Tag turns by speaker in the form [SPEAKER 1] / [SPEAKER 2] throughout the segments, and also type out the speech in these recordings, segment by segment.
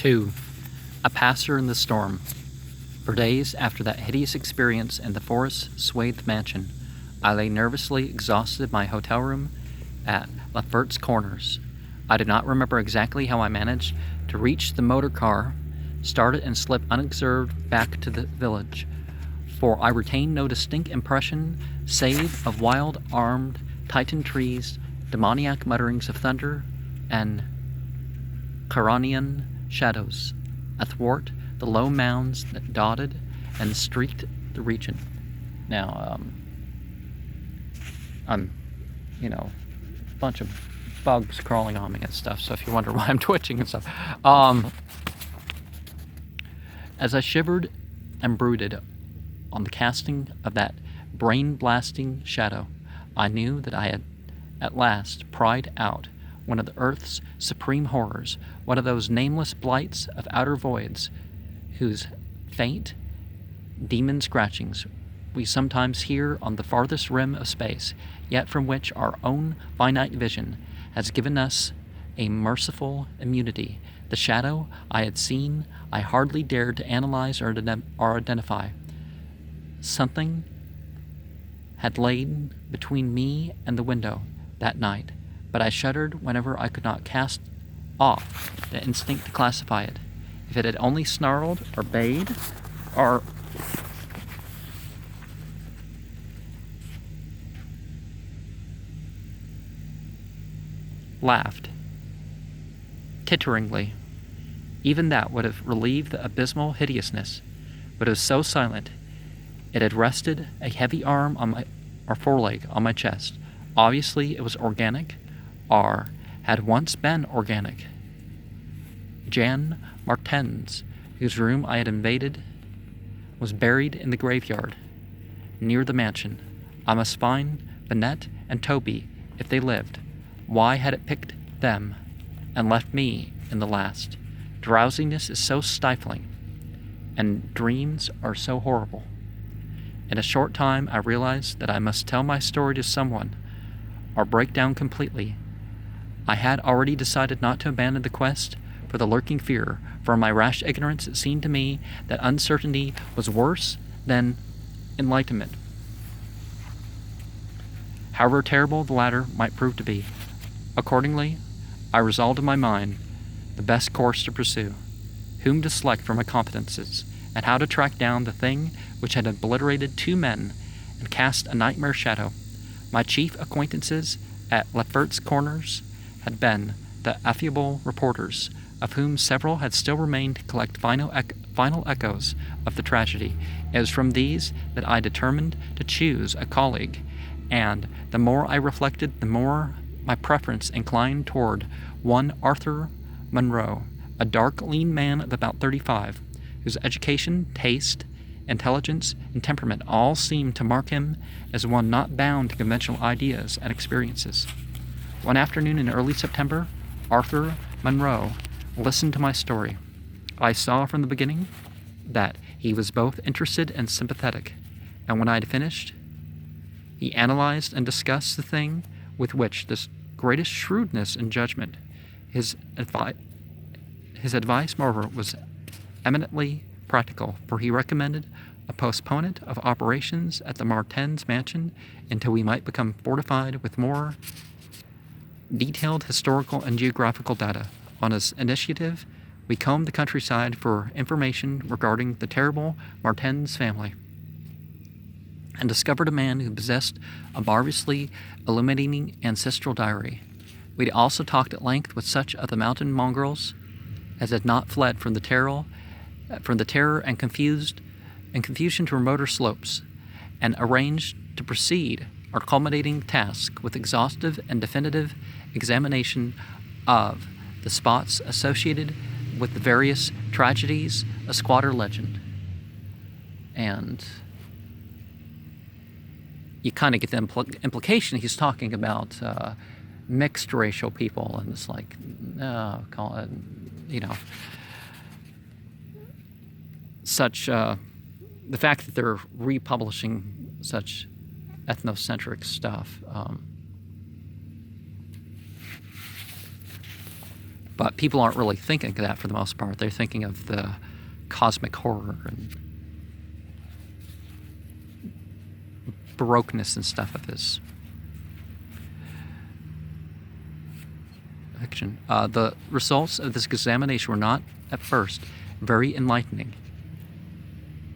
[SPEAKER 1] 2. A passer in the storm. For days after that hideous experience in the forest-swathed mansion, I lay nervously exhausted in my hotel room at Lefferts Corners. I do not remember exactly how I managed to reach the motor car, start it, and slip unobserved back to the village, for I retained no distinct impression save of wild armed titan trees, demoniac mutterings of thunder, and Charonian shadows athwart the low mounds that dotted and streaked the region. Now, I'm, a bunch of bugs crawling on me and stuff, so if you wonder why I'm twitching and stuff. As I shivered and brooded on the casting of that brain-blasting shadow, I knew that I had at last pried out one of the earth's supreme horrors, one of those nameless blights of outer voids whose faint demon scratchings we sometimes hear on the farthest rim of space, yet from which our own finite vision has given us a merciful immunity. The shadow I had seen I hardly dared to analyze or identify. Something had lain between me and the window that night, but I shuddered whenever I could not cast off the instinct to classify it. If it had only snarled or bayed or laughed titteringly, even that would have relieved the abysmal hideousness, but it was so silent. It had rested a heavy arm on my foreleg on my chest. Obviously it was organic, or had once been organic. Jan Martens, whose room I had invaded, was buried in the graveyard near the mansion. I must find Bennett and Toby if they lived. Why had it picked them and left me in the last? Drowsiness is so stifling, and dreams are so horrible. In a short time I realized that I must tell my story to someone, or break down completely. I had already decided not to abandon the quest for the lurking fear. For my rash ignorance, it seemed to me that uncertainty was worse than enlightenment, however terrible the latter might prove to be. Accordingly, I resolved in my mind the best course to pursue, whom to select for my confidences, and how to track down the thing which had obliterated 2 men and cast a nightmare shadow. My chief acquaintances at Lefferts Corners had been the affable reporters, of whom several had still remained to collect final echoes of the tragedy. It was from these that I determined to choose a colleague, and the more I reflected, the more my preference inclined toward one Arthur Munro, a dark, lean man of about 35, whose education, taste, intelligence, and temperament all seemed to mark him as one not bound to conventional ideas and experiences. One afternoon in early September, Arthur Munro listened to my story. I saw from the beginning that he was both interested and sympathetic, and when I had finished, he analyzed and discussed the thing with which the greatest shrewdness and judgment. His advice, moreover, was eminently practical, for he recommended a postponement of operations at the Martens mansion until we might become fortified with more detailed historical and geographical data. On his initiative, we combed the countryside for information regarding the terrible Martens family, and discovered a man who possessed a marvelously illuminating ancestral diary. We also talked at length with such of the mountain mongrels as had not fled from the terror and confusion to remoter slopes, and arranged to proceed our culminating task with exhaustive and definitive examination of the spots associated with the various tragedies of squatter legend. And you kind of get the implication he's talking about mixed racial people, and it's like, call it, such the fact that they're republishing such ethnocentric stuff. But people aren't really thinking of that for the most part. They're thinking of the cosmic horror and baroqueness and stuff of this fiction. The results of this examination were not, at first, very enlightening,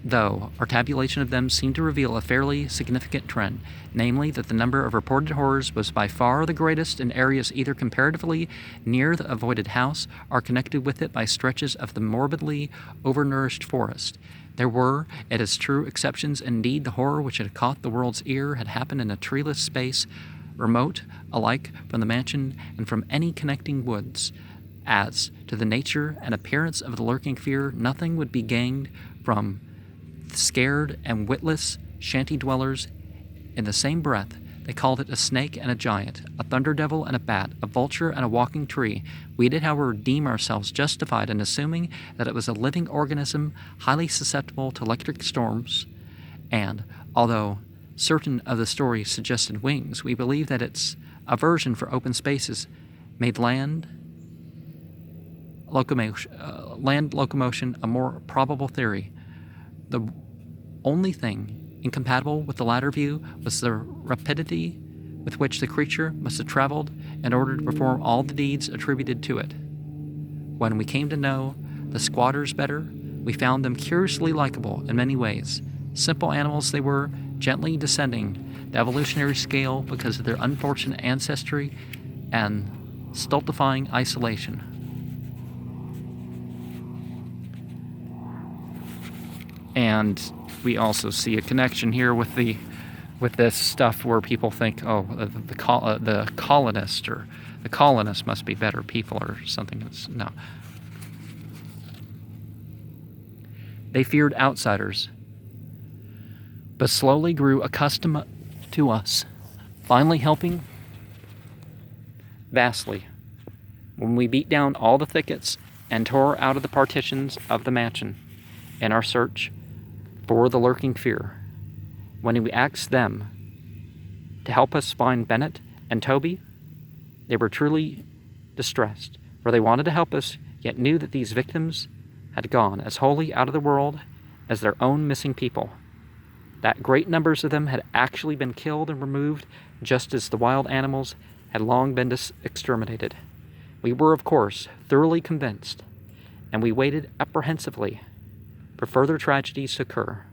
[SPEAKER 1] though our tabulation of them seemed to reveal a fairly significant trend, namely that the number of reported horrors was by far the greatest in areas either comparatively near the avoided house or connected with it by stretches of the morbidly overnourished forest. There were, it is true, exceptions. Indeed, the horror which had caught the world's ear had happened in a treeless space, remote alike from the mansion and from any connecting woods. As to the nature and appearance of the lurking fear, nothing would be gained from the scared and witless shanty dwellers. In the same breath, they called it a snake and a giant, a thunder devil and a bat, a vulture and a walking tree. We did, however, deem ourselves justified in assuming that it was a living organism highly susceptible to electric storms, and, although certain of the stories suggested wings, we believe that its aversion for open spaces made land locomotion a more probable theory. The only thing incompatible with the latter view was the rapidity with which the creature must have traveled in order to perform all the deeds attributed to it. When we came to know the squatters better, we found them curiously likable in many ways. Simple animals they were, gently descending the evolutionary scale because of their unfortunate ancestry and stultifying isolation. And we also see a connection here with this stuff where people think, oh, the colonist or the colonists must be better people or something. No. They feared outsiders, but slowly grew accustomed to us, finally helping vastly when we beat down all the thickets and tore out of the partitions of the mansion in our search for the lurking fear. When we asked them to help us find Bennett and Toby, they were truly distressed, for they wanted to help us, yet knew that these victims had gone as wholly out of the world as their own missing people, that great numbers of them had actually been killed and removed, just as the wild animals had long been exterminated. We were, of course, thoroughly convinced, and we waited apprehensively for further tragedies to occur.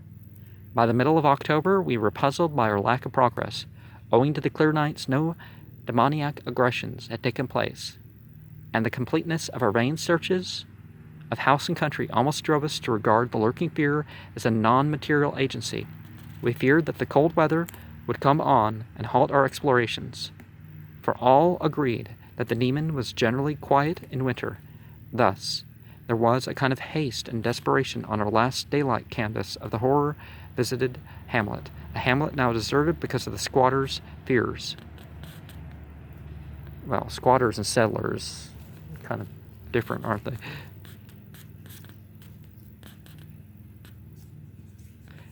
[SPEAKER 1] By the middle of October, we were puzzled by our lack of progress. Owing to the clear nights, no demoniac aggressions had taken place, and the completeness of our vain searches of house and country almost drove us to regard the lurking fear as a non-material agency. We feared that the cold weather would come on and halt our explorations, for all agreed that the demon was generally quiet in winter. Thus, there was a kind of haste and desperation on our last daylight canvass of the horror-visited hamlet, a hamlet now deserted because of the squatters' fears. Well, squatters and settlers, kind of different, aren't they?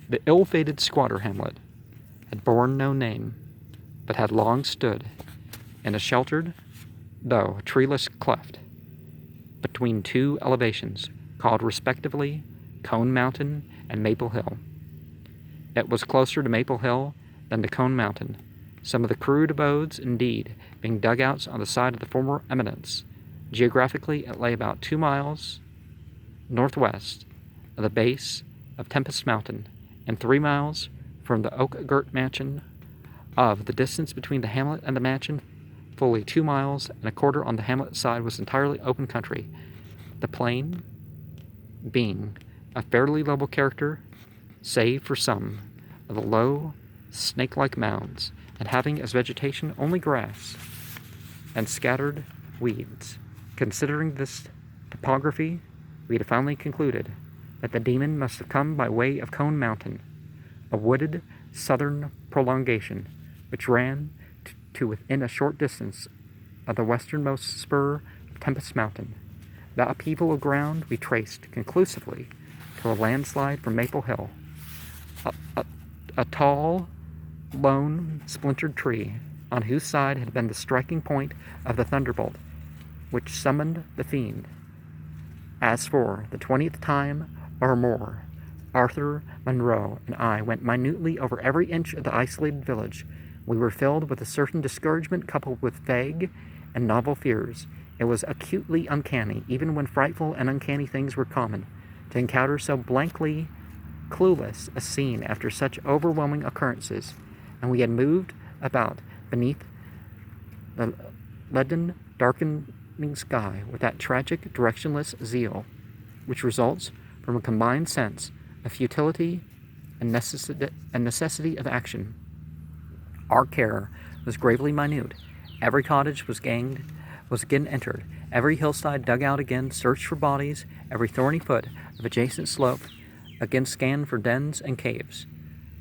[SPEAKER 1] The ill-fated squatter hamlet had borne no name, but had long stood in a sheltered, though treeless cleft between two elevations called respectively Cone Mountain and Maple Hill. It was closer to Maple Hill than to Cone Mountain, some of the crude abodes, indeed, being dugouts on the side of the former eminence. Geographically, it lay about 2 miles northwest of the base of Tempest Mountain, and 3 miles from the oak-girt mansion. Of the distance between the hamlet and the mansion, fully 2 miles and a quarter on the hamlet side was entirely open country, the plain being a fairly level character, save for some of the low, snake-like mounds, and having as vegetation only grass and scattered weeds. Considering this topography, we had finally concluded that the demon must have come by way of Cone Mountain, a wooded southern prolongation which ran to within a short distance of the westernmost spur of Tempest Mountain. The upheaval of ground we traced conclusively to a landslide from Maple Hill, a tall, lone, splintered tree, on whose side had been the striking point of the thunderbolt, which summoned the fiend. As for the 20th time or more, Arthur, Monroe, and I went minutely over every inch of the isolated village. We were filled with a certain discouragement coupled with vague and novel fears. It was acutely uncanny, even when frightful and uncanny things were common, to encounter so blankly clueless a scene after such overwhelming occurrences, and we had moved about beneath the leaden, darkening sky with that tragic, directionless zeal which results from a combined sense of futility and necessity of action. Our care was gravely minute. Every cottage was again entered, every hillside dug out again, searched for bodies, every thorny foot of adjacent slope again scanned for dens and caves,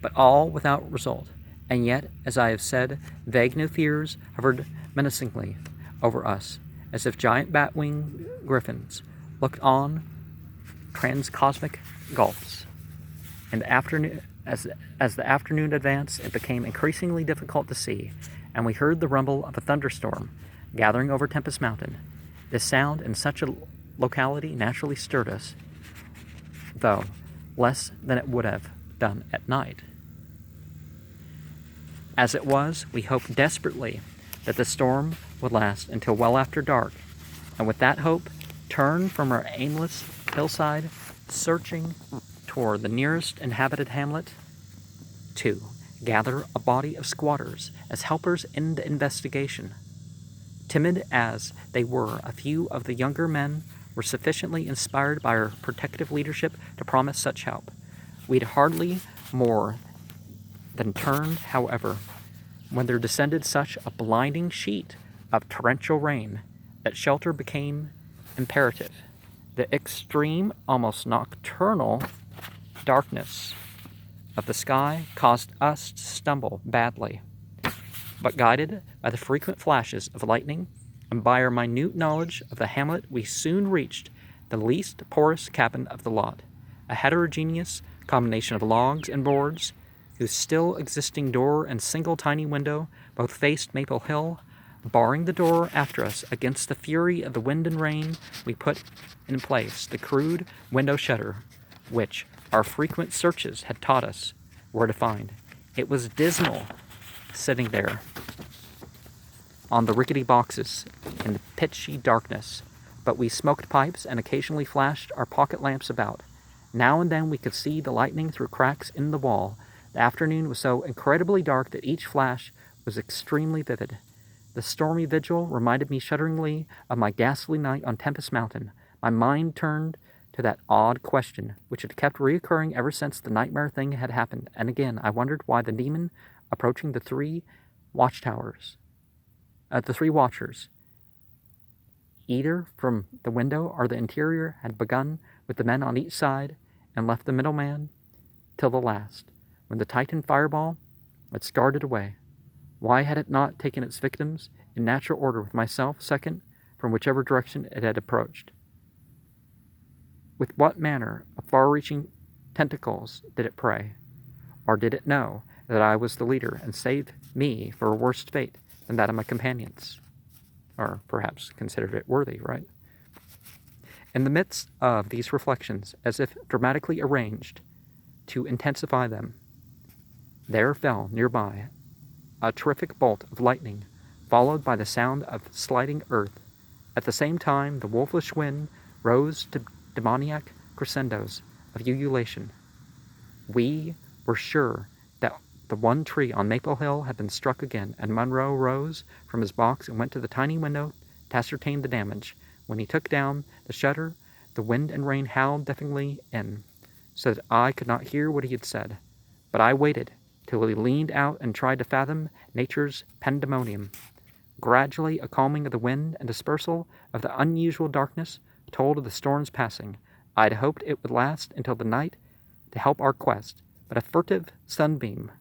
[SPEAKER 1] but all without result. And yet, as I have said, vague new fears hovered menacingly over us, as if giant bat-winged griffins looked on transcosmic gulfs. And as the afternoon advanced, it became increasingly difficult to see, and we heard the rumble of a thunderstorm gathering over Tempest Mountain. This sound in such a locality naturally stirred us, though less than it would have done at night. As it was, we hoped desperately that the storm would last until well after dark, and with that hope, turned from our aimless hillside, searching toward the nearest inhabited hamlet to gather a body of squatters as helpers in the investigation. Timid as they were, a few of the younger men were sufficiently inspired by our protective leadership to promise such help. We'd hardly more than turned, however, when there descended such a blinding sheet of torrential rain that shelter became imperative. The extreme, almost nocturnal darkness of the sky caused us to stumble badly, but guided by the frequent flashes of lightning and by our minute knowledge of the hamlet, we soon reached the least porous cabin of the lot, a heterogeneous combination of logs and boards, whose still existing door and single tiny window both faced Maple Hill. Barring the door after us against the fury of the wind and rain, we put in place the crude window shutter, which our frequent searches had taught us where to find. It was dismal sitting there on the rickety boxes in the pitchy darkness, but we smoked pipes and occasionally flashed our pocket lamps about. Now and then we could see the lightning through cracks in the wall. The afternoon was so incredibly dark that each flash was extremely vivid. The stormy vigil reminded me shudderingly of my ghastly night on Tempest Mountain. My mind turned to that odd question, which had kept reoccurring ever since the nightmare thing had happened, and again I wondered why the demon approaching the three watchers, either from the window or the interior, had begun with the men on each side and left the middleman till the last, when the Titan fireball had scarred it away. Why had it not taken its victims in natural order with myself second from whichever direction it had approached? With what manner of far-reaching tentacles did it prey? Or did it know that I was the leader and saved me for a worse fate than that of my companions? Or perhaps considered it worthy, right? In the midst of these reflections, as if dramatically arranged to intensify them, there fell nearby a terrific bolt of lightning, followed by the sound of sliding earth. At the same time, the wolfish wind rose to demoniac crescendos of ululation. We were sure that the one tree on Maple Hill had been struck again, and Monroe rose from his box and went to the tiny window to ascertain the damage. When he took down the shutter, the wind and rain howled deafeningly in, so that I could not hear what he had said. But I waited till he leaned out and tried to fathom nature's pandemonium. Gradually, a calming of the wind and dispersal of the unusual darkness told of the storm's passing. I had hoped it would last until the night to help our quest, but a furtive sunbeam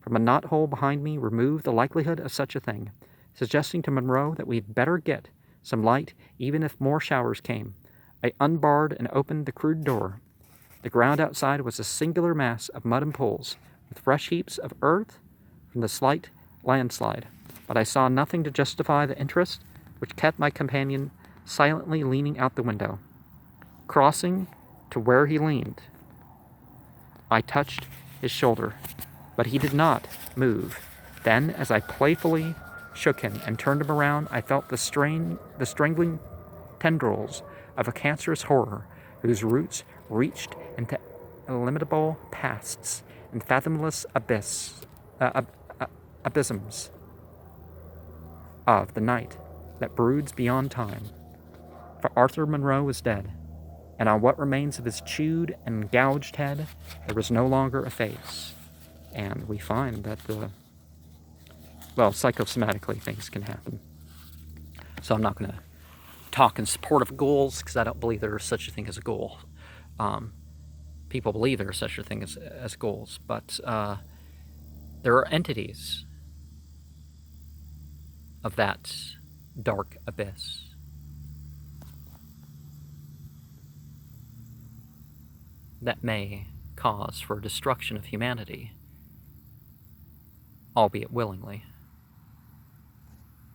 [SPEAKER 1] from a knothole behind me removed the likelihood of such a thing, suggesting to Monroe that we had better get some light even if more showers came. I unbarred and opened the crude door. The ground outside was a singular mass of mud and pools, with fresh heaps of earth from the slight landslide, but I saw nothing to justify the interest which kept my companion silently leaning out the window. Crossing to where he leaned, I touched his shoulder, but he did not move. Then, as I playfully shook him and turned him around, I felt the strangling tendrils of a cancerous horror whose roots reached into illimitable pasts and fathomless abysms of the night that broods beyond time. For Arthur Monroe was dead, and on what remains of his chewed and gouged head there was no longer a face. And we find that psychosomatically things can happen. So I'm not going to talk in support of ghouls, because I don't believe there is such a thing as a ghoul. People believe there is such a thing as ghouls, but there are entities of that dark abyss. That may cause for destruction of humanity, albeit willingly.